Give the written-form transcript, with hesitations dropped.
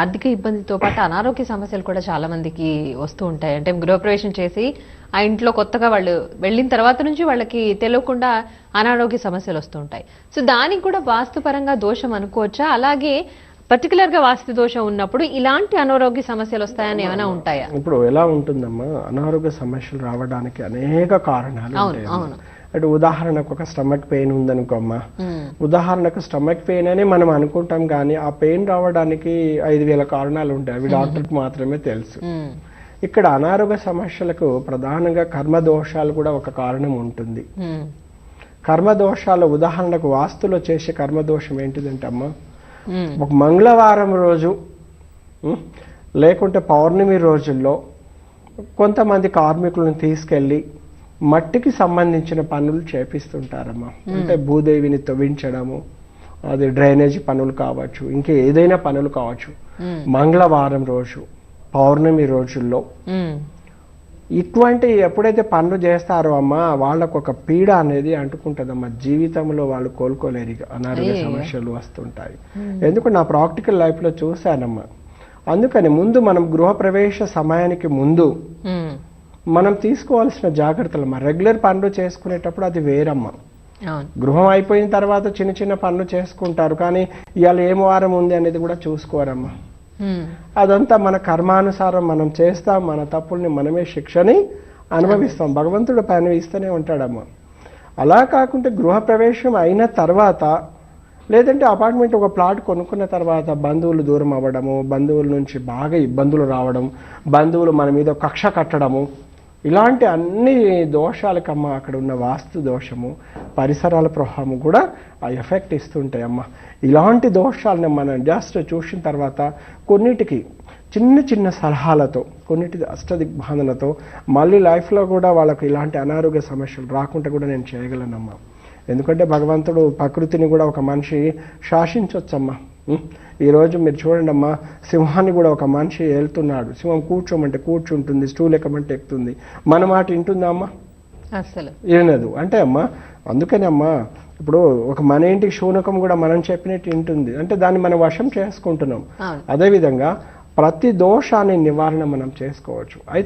ఆర్థిక ఇబ్బందితో పాటు అనారోగ్య సమస్యలు కూడా చాలా మందికి వస్తూ ఉంటాయి. అంటే గృహప్రవేశం చేసి ఆ ఇంట్లో కొత్తగా వాళ్ళు వెళ్ళిన తర్వాత నుంచి వాళ్ళకి తెలియకుండా అనారోగ్య సమస్యలు వస్తూ ఉంటాయి. సో దానికి కూడా వాస్తుపరంగా దోషం అనుకోవచ్చా? అలాగే పర్టికులర్ గా వాస్తు దోషం ఉన్నప్పుడు ఇలాంటి అనారోగ్య సమస్యలు వస్తాయని ఏమైనా ఉంటాయా? ఇప్పుడు ఎలా ఉంటుందమ్మా, అనారోగ్య సమస్యలు రావడానికి అనేక కారణాలు ఉంటాయి. అవును. అంటే ఉదాహరణకు ఒక స్టమక్ పెయిన్ ఉందనుకోమ్మా, ఉదాహరణకు స్టమక్ పెయిన్ అని మనం అనుకుంటాం, కానీ ఆ పెయిన్ రావడానికి 5,000 కారణాలు ఉంటాయి. అవి డాక్టర్కి మాత్రమే తెలుసు. ఇక్కడ అనారోగ్య సమస్యలకు ప్రధానంగా కర్మదోషాలు కూడా ఒక కారణం ఉంటుంది. కర్మదోషాలు ఉదాహరణకు వాస్తులో చేసే కర్మదోషం ఏంటిదంటే అమ్మా, ఒక మంగళవారం రోజు లేకుంటే పౌర్ణమి రోజుల్లో కొంతమంది కార్మికులను తీసుకెళ్ళి మట్టికి సంబంధించిన పనులు చేపిస్తుంటారమ్మా. అంటే భూదేవిని తవ్వించడము, అది డ్రైనేజీ పనులు కావచ్చు, ఇంకా ఏదైనా పనులు కావచ్చు. మంగళవారం రోజు పౌర్ణమి రోజుల్లో ఇటువంటి ఎప్పుడైతే పనులు చేస్తారో అమ్మా, వాళ్ళకు ఒక పీడ అనేది అంటుకుంటుందమ్మా. జీవితంలో వాళ్ళు కోలుకోలేరు, అనారోగ్య సమస్యలు వస్తుంటాయి. ఎందుకంటే నా ప్రాక్టికల్ లైఫ్లో చూశానమ్మా. అందుకని ముందు మనం గృహప్రవేశ సమయానికి ముందు మనం తీసుకోవాల్సిన జాగ్రత్తలు అమ్మా. రెగ్యులర్ పనులు చేసుకునేటప్పుడు అది వేరమ్మా. గృహం అయిపోయిన తర్వాత చిన్న చిన్న పనులు చేసుకుంటారు, కానీ ఇవాళ ఏం వారం ఉంది అనేది కూడా చూసుకోరమ్మా. అదంతా మన కర్మానుసారం మనం చేస్తాం, మన తప్పుల్ని మనమే శిక్షని అనుభవిస్తాం. భగవంతుడు పని ఇస్తూనే ఉంటాడమ్మా. అలా కాకుంటే గృహప్రవేశం అయిన తర్వాత, లేదంటే అపార్ట్మెంట్ ఒక ప్లాట్ కొనుక్కున్న తర్వాత బంధువులు దూరం అవ్వడము, బంధువుల నుంచి బాగా ఇబ్బందులు రావడం, బంధువులు మన మీద కక్ష కట్టడము, ఇలాంటి అన్ని దోషాలకమ్మా అక్కడ ఉన్న వాస్తు దోషము, పరిసరాల ప్రభావం కూడా ఆ ఎఫెక్ట్ ఇస్తుంటాయి అమ్మా. ఇలాంటి దోషాలను మనం జస్ట్ చూసిన తర్వాత కొన్నిటికి చిన్న చిన్న సలహాలతో, కొన్నిటి అష్టదిగ్బాధలతో మళ్ళీ లైఫ్లో కూడా వాళ్ళకు ఇలాంటి అనారోగ్య సమస్యలు రాకుండా కూడా నేను చేయగలనమ్మా. ఎందుకంటే భగవంతుడు ప్రకృతిని కూడా ఒక మనిషి శాసించవచ్చమ్మా. ఈరోజు మీరు చూడండి అమ్మా, సింహాన్ని కూడా ఒక మనిషి వెళ్తున్నాడు. సింహం కూర్చోమంటే కూర్చుంటుంది, స్టూల్ ఎక్కమంటే ఎక్కుతుంది. మన మాట వింటుందా అమ్మా? అసలు వినదు. అంటే అమ్మా, అందుకని అమ్మా, ఇప్పుడు ఒక మన ఇంటికి శూనకం కూడా మనం చెప్పినట్టు వింటుంది. అంటే దాన్ని మనం వశం చేసుకుంటున్నాం. అదేవిధంగా ప్రతి దోషాన్ని నివారణ మనం చేసుకోవచ్చు. అయితే